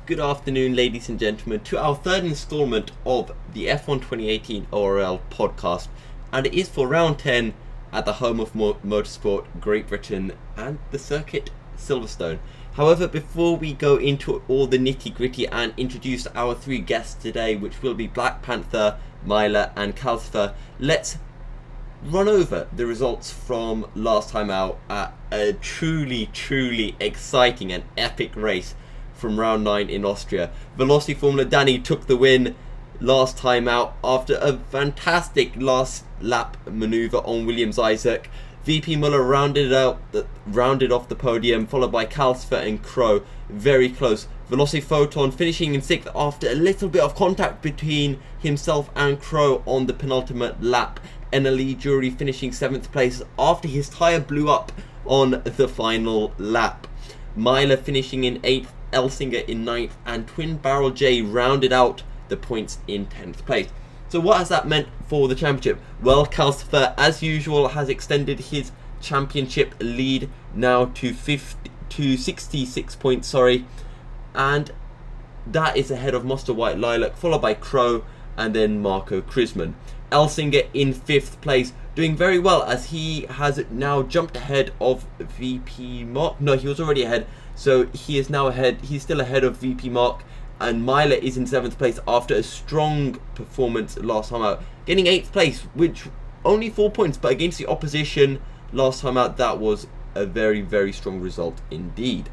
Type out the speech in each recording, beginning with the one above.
good afternoon, ladies and gentlemen, to our third instalment of the F1 2018 ORL podcast, and it is for round 10 at the home of Motorsport, Great Britain, and the circuit Silverstone. However, before we go into all the nitty gritty and introduce our three guests today, which will be Black Panther, Myla, and Calcifer, let's run over the results from last time out at a truly exciting and epic race from round 9 in Austria. Velocity Formula Danny took the win last time out after a fantastic last lap manoeuvre on Williams Isaac. VP Muller rounded off the podium, followed by Calcifer and Crow, very close. Velocity Photon finishing in 6th after a little bit of contact between himself and Crow on the penultimate lap. NLE Jury finishing 7th place after his tyre blew up on the final lap. Myla finishing in 8th, Elsinger in 9th, and Twin Barrel J rounded out the points in 10th place. So what has that meant for the championship? Well, Calcifer, as usual, has extended his championship lead now to 66 points, and that is ahead of Monster White Lilac, followed by Crow and then Marco Krisman. Elsinger in 5th place, doing very well as he has now jumped ahead of VP Mark. No, he was already ahead, so he is now ahead. He's still ahead of VP Mark, and Myla is in 7th place after a strong performance last time out, getting 8th place, which only 4 points, but against the opposition last time out, that was a very strong result indeed.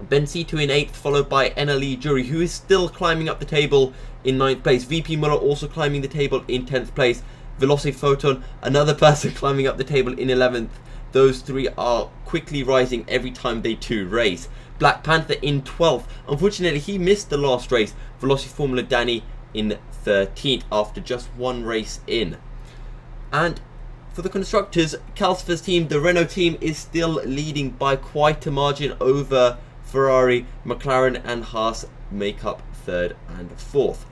Ben C2 in 8th, followed by NLE Jury, who is still climbing up the table in 9th place. VP Muller also climbing the table in 10th place. Velocity Photon, another person climbing up the table in 11th. Those three are quickly rising every time they too race. Black Panther in 12th. Unfortunately, he missed the last race. Velocity Formula Danny in 13th after just one race in. And for the constructors, Calcifer's team, the Renault team, is still leading by quite a margin over Ferrari. McLaren and Haas make up 3rd and 4th.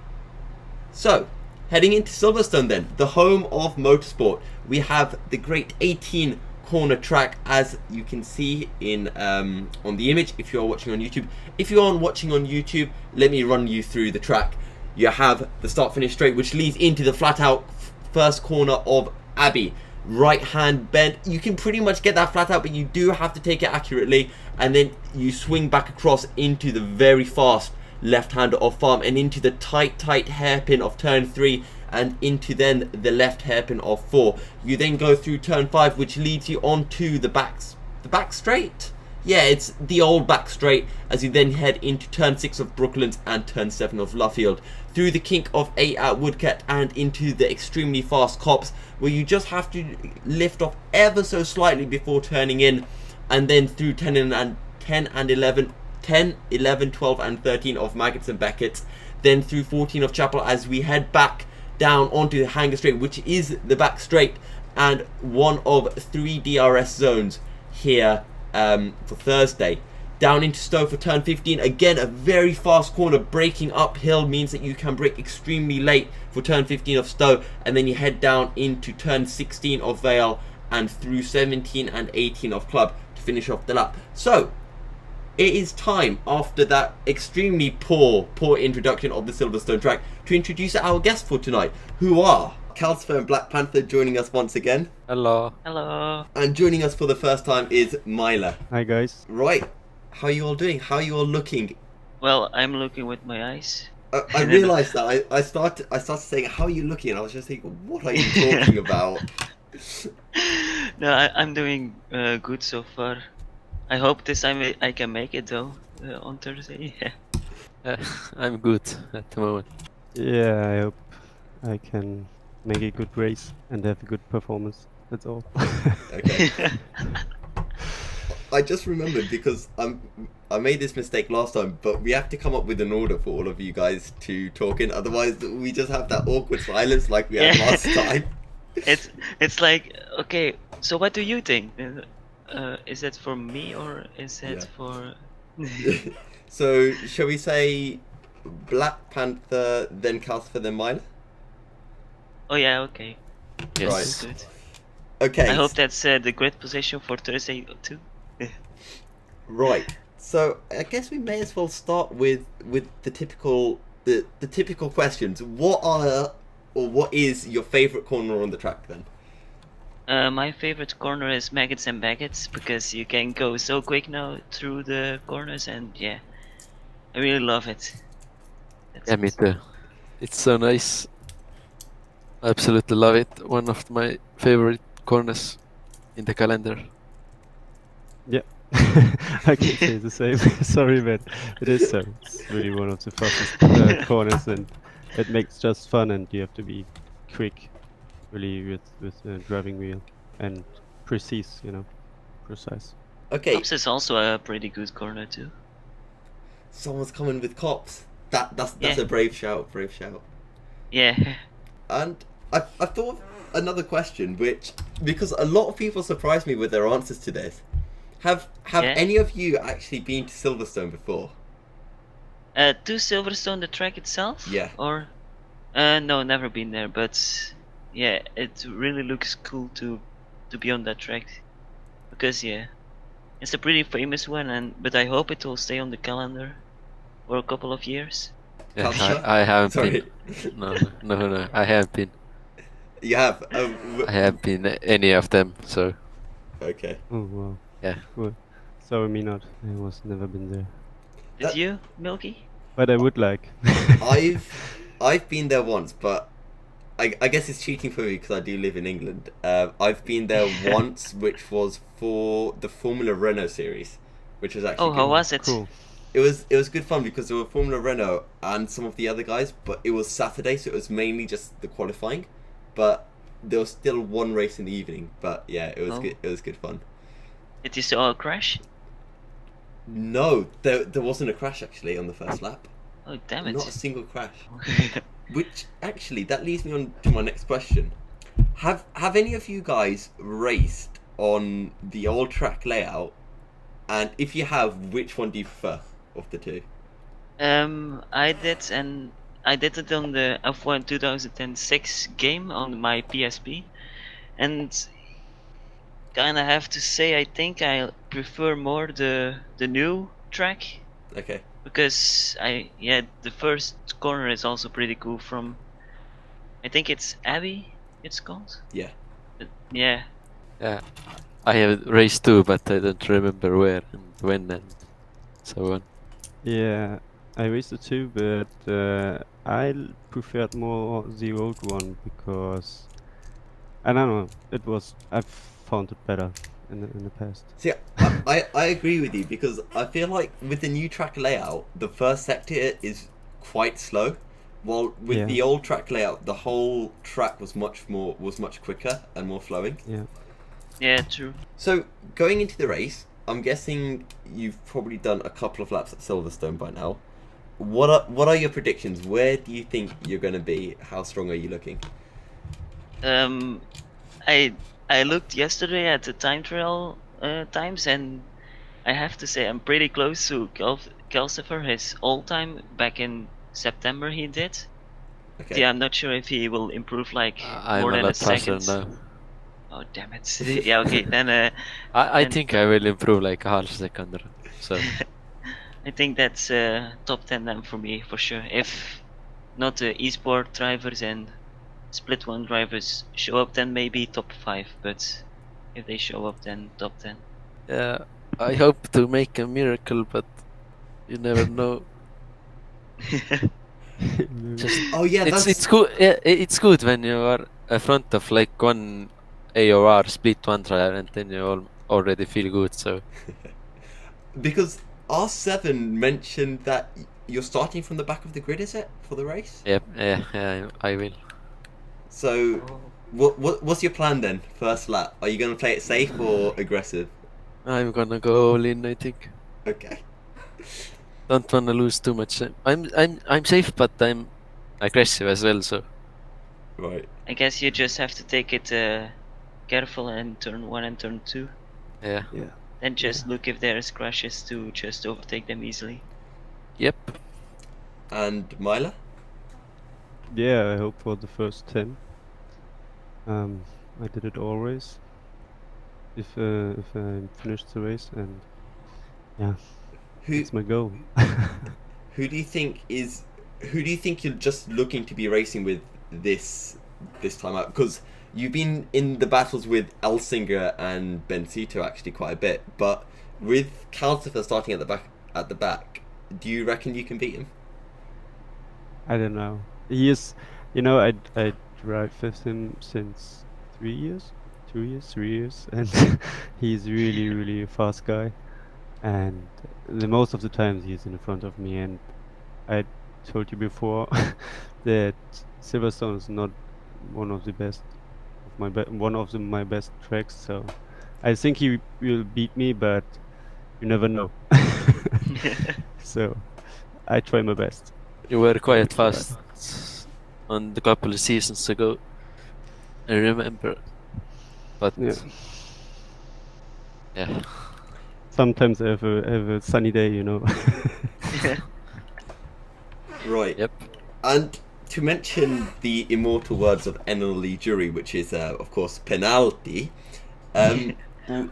So, heading into Silverstone then, the home of Motorsport, we have the great 18 corner track, as you can see in on the image if you are watching on YouTube. If you aren't watching on YouTube, let me run you through the track. You have the start finish straight, which leads into the flat out first corner of Abbey. Right hand bend, you can pretty much get that flat out, but you do have to take it accurately, and then you swing back across into the very fast left hand of Farm and into the tight hairpin of turn 3 and into then the left hairpin of 4. You then go through turn 5, which leads you onto the back straight. Yeah, it's the old back straight, as you then head into turn 6 of Brooklands and turn 7 of Luffield, through the kink of 8 at Woodcut and into the extremely fast cops, where you just have to lift off ever so slightly before turning in, and then through 10 and 11, 12 and 13 of Maggots and Beckett's, then through 14 of Chapel as we head back down onto the Hanger Straight, which is the back straight and one of 3 DRS zones here for Thursday. Down into Stowe for turn 15, again a very fast corner. Braking uphill means that you can brake extremely late for turn 15 of Stowe, and then you head down into turn 16 of Vale and through 17 and 18 of Club to finish off the lap. So it is time, after that extremely poor introduction of the Silverstone track, to introduce our guests for tonight, who are Calcifer and Black Panther, joining us once again. Hello. Hello. And joining us for the first time is Myla. Hi guys. Right, how are you all doing? How are you all looking? Well, I'm looking with my eyes. I realised that. I started saying, how are you looking? And I was just thinking, what are you talking about? No, I'm doing good so far. I hope this time I can make it though on Thursday. I'm good at the moment. Yeah, I hope I can make a good race and have a good performance. That's all. Okay. I just remembered, because I made this mistake last time, but we have to come up with an order for all of you guys to talk in. Otherwise, we just have that awkward silence like we had last time. It's like, okay, so what do you think? Is it for me or is it for... So, shall we say Black Panther, then Calcifer, then Myla? Oh yeah, okay. Yes. Good. Okay. I hope that's the great position for Thursday too. Right. So I guess we may as well start with the typical questions. What is your favourite corner on the track then? My favorite corner is Maggots and Baggots because you can go so quick now through the corners, and yeah, I really love it. That's Yeah, me it. too. It's so nice. I absolutely love it. One of my favorite corners in the calendar. Yeah, I can say the same. Sorry, man. It is so. It's really one of the fastest corners, and it makes just fun. And you have to be quick, really, with the driving wheel and precise. Precise. Okay, Cops is also a pretty good corner too. someone's coming with cops. That's Yeah. a brave shout, brave shout. Yeah. And I thought of another question, which because a lot of people surprised me with their answers to this. Have Yeah. any of you actually been to Silverstone before? To Silverstone, the track itself? Yeah. Or no, never been there, but yeah, it really looks cool to be on that track. Because yeah, it's a pretty famous one, but I hope it will stay on the calendar for a couple of years. Yeah, Culture? I haven't Sorry. been. No. I haven't been. You have. I haven't been any of them. So Okay. Oh wow. yeah. Cool. Sorry, me not. I was never been there, Did That- you, Milky? but I would like. I've been there once, but I guess it's cheating for me because I do live in England. I've been there once, which was for the Formula Renault series, which was actually Oh, how good. was it? Cool. It was good fun because there were Formula Renault and some of the other guys, but it was Saturday, so it was mainly just the qualifying. But there was still one race in the evening. But yeah, it was Oh. good. It was good fun. Did you saw a crash? No, there wasn't a crash actually on the first lap. Oh, damn it. Not a single crash. Which actually that leads me on to my next question. Have any of you guys raced on the old track layout? And if you have, which one do you prefer of the two? I did, and I did it on the F1 2006 game on my PSP, and kinda have to say I think I prefer more the new track Okay. because the first corner is also pretty cool from I think it's Abbey it's called. Yeah. But, yeah. Yeah. I have raced too, but I don't remember where and when and so on. Yeah, I raced it too, but preferred more the old one because I don't know. I've found it better in the past. See, I agree with you because I feel like with the new track layout, the first sector is quite slow, while with Yeah. the old track layout, the whole track was much quicker and more flowing. Yeah. Yeah, true. So going into the race, I'm guessing you've probably done a couple of laps at Silverstone by now. What are your predictions? Where do you think you're going to be? How strong are you looking? I looked yesterday at the time trial times, and I have to say I'm pretty close to Kelsifer, his all time back in September he did. Okay. Yeah, I'm not sure if he will improve like I'm more a than a lot faster second. now. Oh damn it! Yeah, okay then. I And- think I will improve like a half second. So I think that's top 10 then for me for sure. If not the esport drivers and split one drivers show up, then maybe top 5. But if they show up, then top 10. yeah, I hope to make a miracle, but you never know. Just Oh yeah, it's good. Yeah, it's good when you are in front of like one AOR split one driver, and then you already feel good. So because R7 mentioned that you're starting from the back of the grid, is it, for the race? yeah, I will. So what's your plan then? First lap, are you going to play it safe or aggressive? I'm gonna go all in. I think. Okay. Don't wanna lose too much. I'm safe, but I'm aggressive as well. So Right. I guess you just have to take it careful in turn 1 and turn 2. yeah. Then just look if there's crashes to just overtake them easily. Yep. And Myla? Yeah, I hope for the first 10. I did it always. If I finished the race, and yeah, Who That's my goal. who do you think you're just looking to be racing with this time out? Because you've been in the battles with Elsinger and Bencito actually quite a bit, but with Calcifer starting at the back, do you reckon you can beat him? I don't know. He is, you know, I drive with him since 3 years, 2 years, 3 years, and he's really a fast guy. And the most of the times he's in front of me. And I told you before that Silverstone is not one of the best of my best tracks. So I think he will beat me, but you never know. So I try my best. You were quite try. fast on the couple of seasons ago. I remember. But Yeah. yeah. Sometimes I have a sunny day, you know. Right. Yep. And to mention the immortal words of Enel Jury, which is, of course, penalty,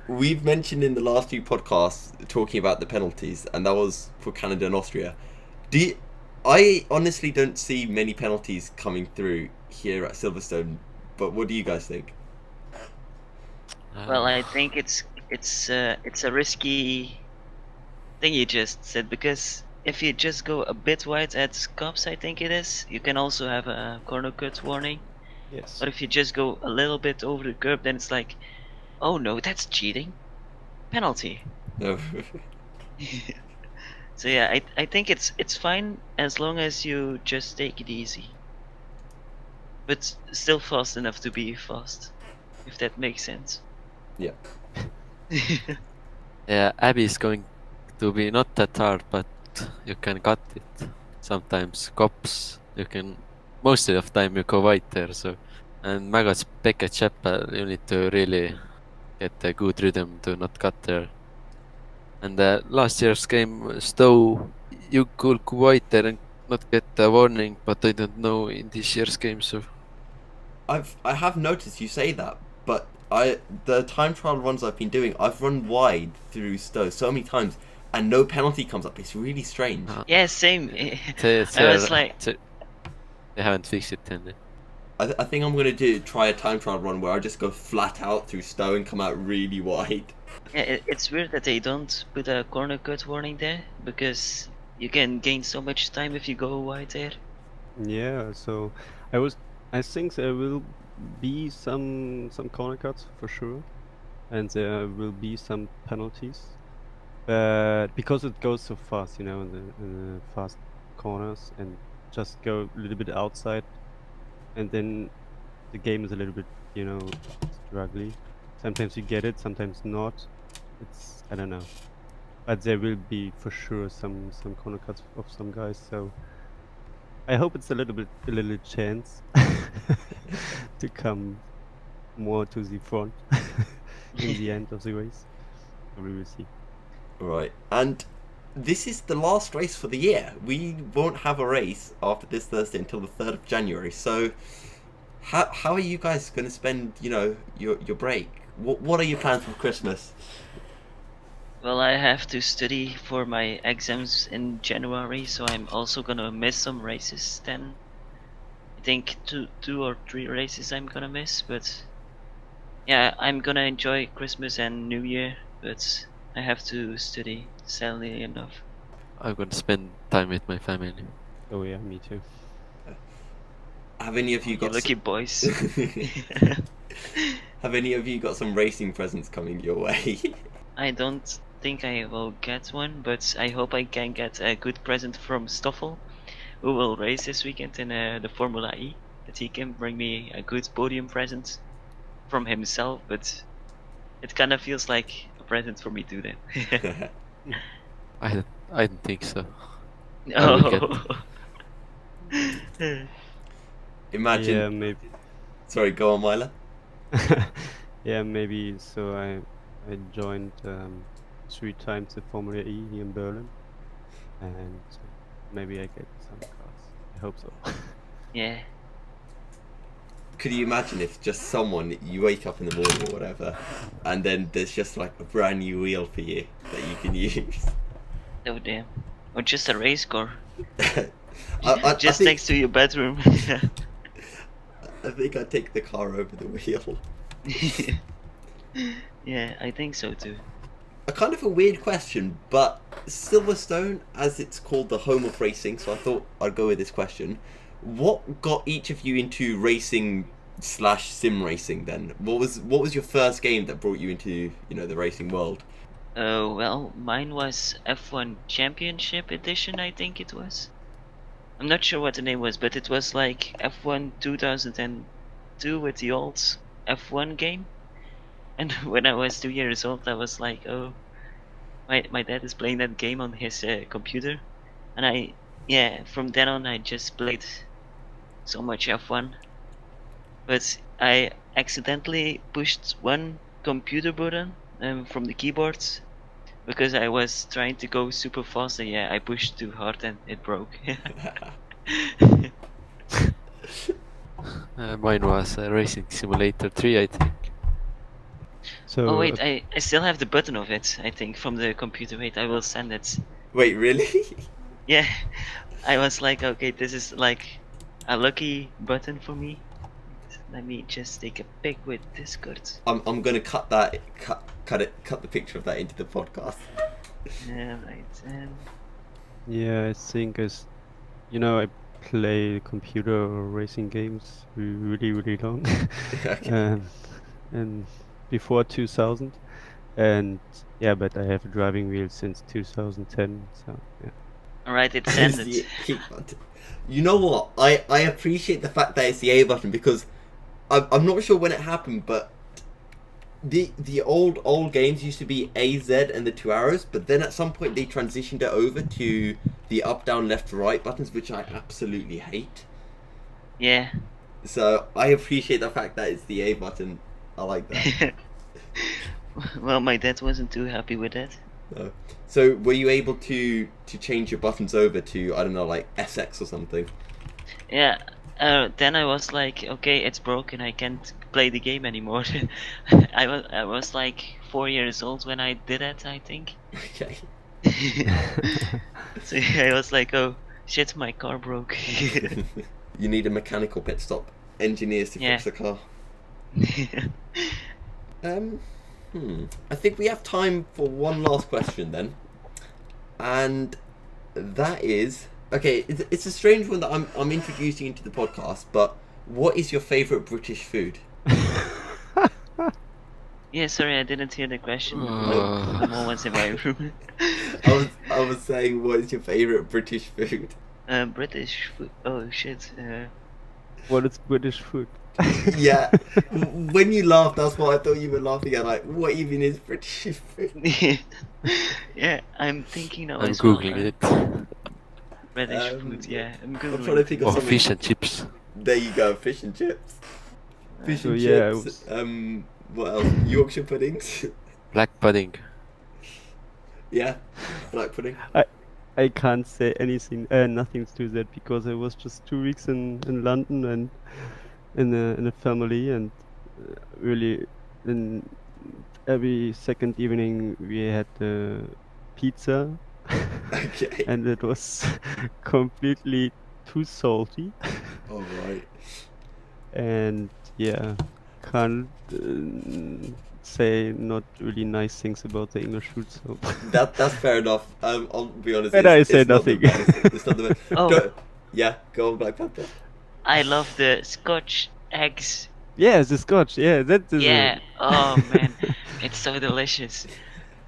we've mentioned in the last few podcasts talking about the penalties, and that was for Canada and Austria. I honestly don't see many penalties coming through here at Silverstone, but what do you guys think? Well, I think it's a risky thing you just said, because if you just go a bit wide at cops, I think it is, you can also have a corner cut warning. Yes. But if you just go a little bit over the curb, then it's like, oh no, that's cheating. Penalty. No. So yeah, I think it's fine as long as you just take it easy. But still fast enough to be fast, if that makes sense. Yeah. Yeah, Abbey is going to be not that hard, but you can cut it. Sometimes cops, you can, most of the time you go wide there, so. And Magas Beckett Chapel, you need to really get a good rhythm to not cut there. And last year's game, Stowe, you could go wide there and not get a warning, but I don't know in this year's game, so. I have noticed you say that, but the time trial runs I've been doing, I've run wide through Stowe so many times, and no penalty comes up. It's really strange. Yeah, same. They I was like, they haven't fixed it then. I think I'm gonna try a time trial run where I just go flat out through Stowe and come out really wide. yeah, it's weird that they don't put a corner cut warning there, because you can gain so much time if you go wide there. Yeah, so I think there will be some corner cuts for sure, and there will be some penalties. But because it goes so fast, you know, in the fast corners, and just go a little bit outside, and then the game is a little bit, you know, struggly. Sometimes you get it, sometimes not. I don't know. But there will be for sure some corner cuts of some guys, so I hope it's a little chance to come more to the front in the end of the race. We will see. Right, and this is the last race for the year. We won't have a race after this Thursday until the 3rd of January. So, how are you guys going to spend, you know, your break? What are your plans for Christmas? Well, I have to study for my exams in January, so I'm also gonna miss some races then. I think two or three races I'm gonna miss, but yeah, I'm gonna enjoy Christmas and New Year, but I have to study, sadly enough. I'm going to spend time with my family. Oh yeah, me too. Have any of you You got lucky boys. Have any of you got some racing presents coming your way? I don't think I will get one, but I hope I can get a good present from Stoffel, who will race this weekend in the Formula E, that he can bring me a good podium present from himself, but it kind of feels like a present for me too then. I don't think so. I will No. Imagine. Yeah, maybe. Sorry, go on, Myla. Yeah, maybe. So I joined 3 times the Formula E here in Berlin, and maybe I get some cars. I hope so. Yeah. Could you imagine if just someone, you wake up in the morning or whatever, and then there's just like a brand new wheel for you that you can use? Oh damn. Or just a race car. I Just think, next to your bedroom. I think I'd take the car over the wheel. Yeah, I think so too. A kind of a weird question, but Silverstone, as it's called the home of racing, so I thought I'd go with this question. What got each of you into racing / sim racing then? What was your first game that brought you into, the racing world? Well, mine was F1 Championship Edition, I think it was. I'm not sure what the name was, but it was like F1 2002 with the old F1 game. And when I was 2 years old, I was like, oh, my dad is playing that game on his computer. And from then on, I just played so much F1. But I accidentally pushed one computer button from the keyboard because I was trying to go super fast, and I pushed too hard and it broke. Mine was Racing Simulator 3, I think. So Oh wait, I still have the button of it, I think, from the computer. Wait, I will send it. Wait, really? Yeah, I was like, okay, this is like a lucky button for me. Let me just take a pic with Discord. I'm gonna cut the picture of that into the podcast. Right. yeah, I think I play computer racing games really, really long, Okay. and before 2000, and but I have a driving wheel since 2010. So yeah. Alright, it's It's sent the it. A button. You know what? I appreciate the fact that it's the A button because I'm not sure when it happened, but the old games used to be AZ and the 2 arrows, but then at some point they transitioned it over to the up, down, left, right buttons, which I absolutely hate. Yeah. So I appreciate the fact that it's the A button. I like that. Well, my dad wasn't too happy with that. No. So were you able to change your buttons over to, I don't know, like SX or something? Yeah. Then I was like, okay, it's broken. I can't play the game anymore. I was like 4 years old when I did that, I think. Okay. So I was like, oh shit, my car broke. You need a mechanical pit stop. Engineers to fix the car. I think we have time for one last question then. And that is, okay, it's a strange one that I'm introducing into the podcast, but what is your favourite British food? Yeah, sorry, I didn't hear the question. My mom was in my room. I was saying, what is your favourite British food? British food. Oh shit. What is British food? Yeah, when you laughed, that's what I thought you were laughing at. Like, what even is British food? Yeah, I'm thinking now I'm as well. googling it. British food, yeah. I'm I'm trying to googling. think of Oh, something. fish and chips. There you go, fish and chips. Fish So, and yeah, it chips. What else? Yorkshire puddings. Black pudding. Yeah, black pudding. I can't say nothing to that because I was just 2 weeks in London and in a family, and really in every second evening we had pizza. Okay. And it was completely too salty, All right. and can't say not really nice things about the English food. So That's fair enough. I'll be honest. And I say it's not the nothing. best. It's not the best. Oh. Yeah, go on, Black Panther. I love the Scotch eggs. yeah, the Scotch. Yeah, that is. Yeah. Oh man, it's so delicious.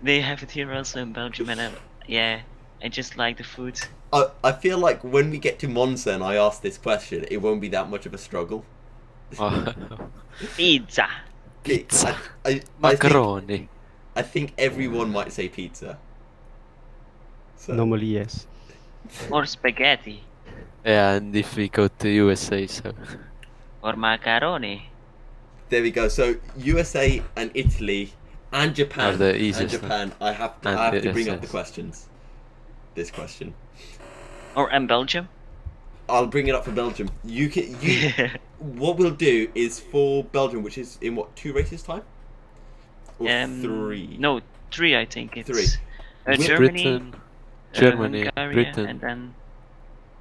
They have it here also in Belgium, and I just like the food. I feel like when we get to Monza and I ask this question, it won't be that much of a struggle. Oh, Pizza. Pizza. I macaroni. I think everyone might say pizza. So, Normally, yes. Or spaghetti. Yeah, and if we go to USA, so Or macaroni. there we go. So USA and Italy and Japan. Are the easiest, I have to and bring up the yes. questions. This question. And Belgium. I'll bring it up for Belgium. What we'll do is for Belgium, which is in what, 2 races time? Or 3? No, 3 I think it's. 3. Germany. Britain. Germany, Hungary, Britain, and then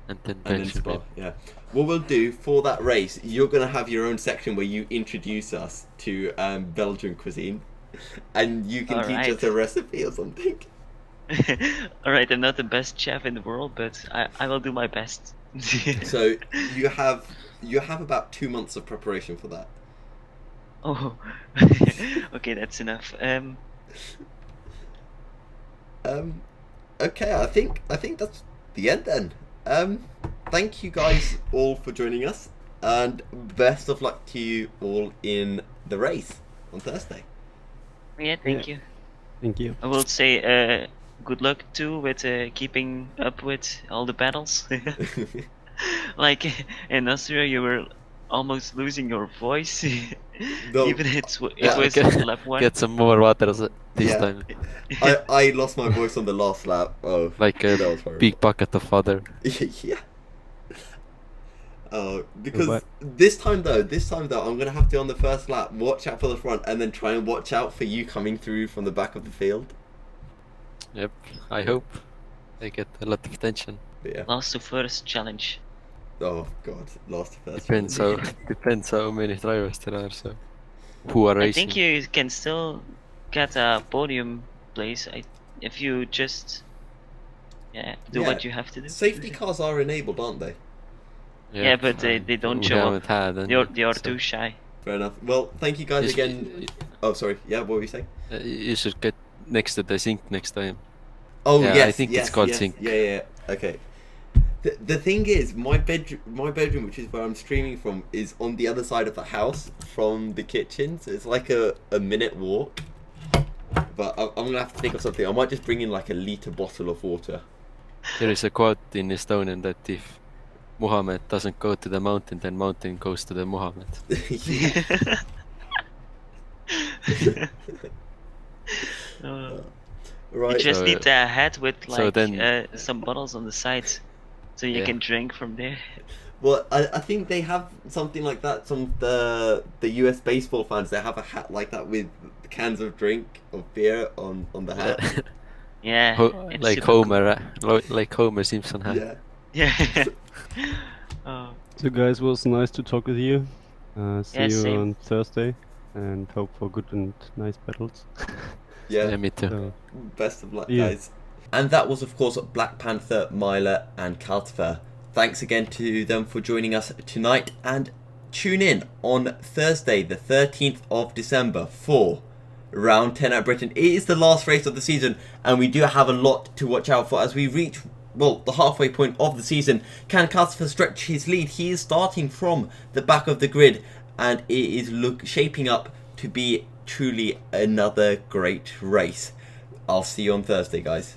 and then And then Belgium. Spa, yeah. What we'll do for that race, you're going to have your own section where you introduce us to Belgian cuisine, and you can teach us Alright. a recipe or something. Alright, I'm not the best chef in the world, but I will do my best. So you have about 2 months of preparation for that. Oh, okay, that's enough. Okay, I think that's the end then. Thank you guys all for joining us, and best of luck to you all in the race on Thursday. Yeah, thank you. Thank you. I will say good luck too with keeping up with all the battles. Like in Austria, you were almost losing your voice. No. Even it Yeah, was get, lap one. get some more water this Yeah. time. I lost my voice on the last lap. Oh, Like that was a horrible. big bucket of water. Yeah. Because But- this time though, I'm gonna have to on the first lap watch out for the front, and then try and watch out for you coming through from the back of the field. Yep, I hope I get a lot of attention. But yeah. Last to first challenge. Oh god, last first. Depends how many drivers there are. So who are I racing? think you can still get a podium place if you just do Yeah. what you have to do. Safety cars are enabled, aren't they? Yeah, but they don't we show up. haven't had any, They are so too shy. Fair enough. Well, thank you guys you again. Oh, sorry. Yeah, what were you saying? You should get next to the sink next time. Oh Yeah, yes, I think yes, it's called yes. sync. Yeah. Okay. The thing is, my bedroom, which is where I'm streaming from, is on the other side of the house from the kitchen. So it's like a minute walk. But I'm gonna have to think of something. I might just bring in like a liter bottle of water. There is a quote in Estonian that if Muhammad doesn't go to the mountain, then mountain goes to the Muhammad. You Right. just So, need a hat with so like then- some bottles on the sides, so you Yeah. can drink from there. Well, I think they have something like that. Some the US baseball fans, they have a hat like that with cans of drink of beer on the hat. Yeah, it's Like super Homer, like Homer Simpson hat. Yeah. Yeah. Oh, So guys, it was nice to talk with you. See Yeah, you same. on Thursday, and hope for good and nice battles. Yeah. Yeah, me too. So, Best of luck, Yeah. guys. And that was, of course, Black Panther, Myler, and Kaltfer. Thanks again to them for joining us tonight, and tune in on Thursday, the 13th of December for Round 10 at Britain. It is the last race of the season, and we do have a lot to watch out for as we reach, well, the halfway point of the season. Can Kaltfer stretch his lead? He is starting from the back of the grid, and it is shaping up to be truly another great race. I'll see you on Thursday, guys.